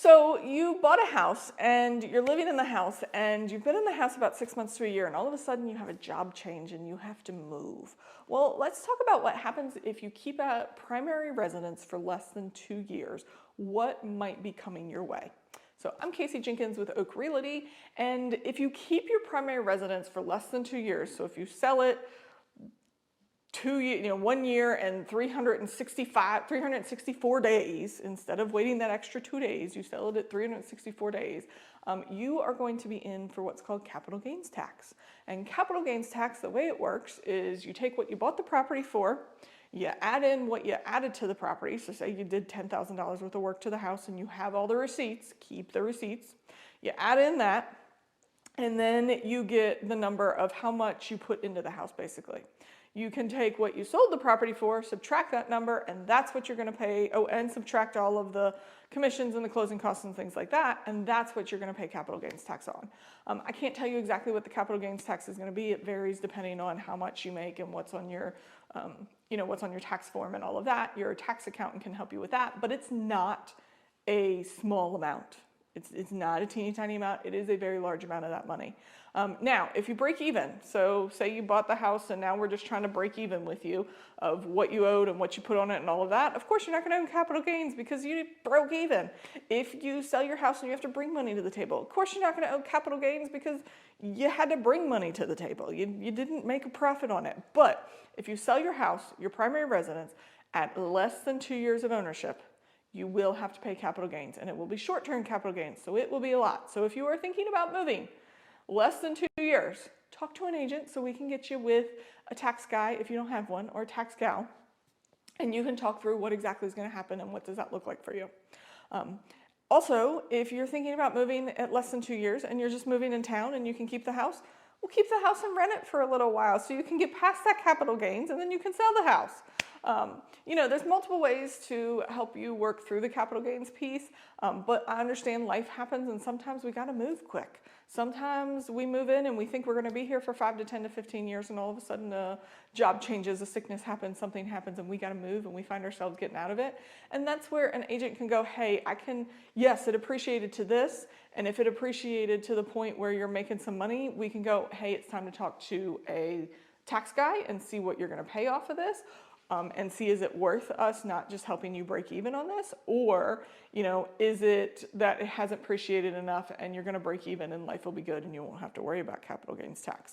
So you bought a house and you're living in the house and you've been in the house about 6 months to a year and all of a sudden you have a job change and you have to move. Well, let's talk about what happens if you keep a primary residence for less than 2 years. What might be coming your way? So I'm Casey Jenkins with Oak Realty, and if you keep your primary residence for less than 2 years, so if you sell it 1 year and 364 days, instead of waiting that extra 2 days, you sell it at 364 days, you are going to be in for what's called capital gains tax. And capital gains tax, the way it works is you take what you bought the property for, you add in what you added to the property. So say you did $10,000 worth of work to the house and you have all the receipts, keep the receipts. You add in that, and then you get the number of how much you put into the house, basically. You can take what you sold the property for, subtract that number, and that's what you're going to pay. Oh, and subtract all of the commissions and the closing costs and things like that, and that's what you're going to pay capital gains tax on. I can't tell you exactly what the capital gains tax is going to be. It varies depending on how much you make and what's on your, what's on your tax form and all of that. Your tax accountant can help you with that, but it's not a small amount. It's not a teeny tiny amount. It is a very large amount of that money. Now, if you break even, so say you bought the house and now we're just trying to break even with you of what you owed and what you put on it and all of that, of course you're not going to own capital gains because you broke even. If you sell your house and you have to bring money to the table, of course you're not going to own capital gains because you had to bring money to the table. You didn't make a profit on it. But if you sell your house, your primary residence, at less than 2 years of ownership, you will have to pay capital gains, and it will be short-term capital gains, so it will be a lot. So if you are thinking about moving less than 2 years, talk to an agent so we can get you with a tax guy if you don't have one, or a tax gal, and you can talk through what exactly is going to happen and what does that look like for you. Also, if you're thinking about moving at less than 2 years and you're just moving in town and you can keep the house, well, keep the house and rent it for a little while so you can get past that capital gains and then you can sell the house. There's multiple ways to help you work through the capital gains piece, but I understand life happens and sometimes we got to move quick. Sometimes we move in and we think we're going to be here for 5 to 10 to 15 years and all of a sudden a job changes, a sickness happens, something happens and we got to move and we find ourselves getting out of it. And that's where an agent can go, hey, yes, it appreciated to this, and if it appreciated to the point where you're making some money, we can go, hey, it's time to talk to a tax guy and see what you're going to pay off of this. And see, is it worth us not just helping you break even on this, or is it that it hasn't appreciated enough and you're going to break even and life will be good and you won't have to worry about capital gains tax.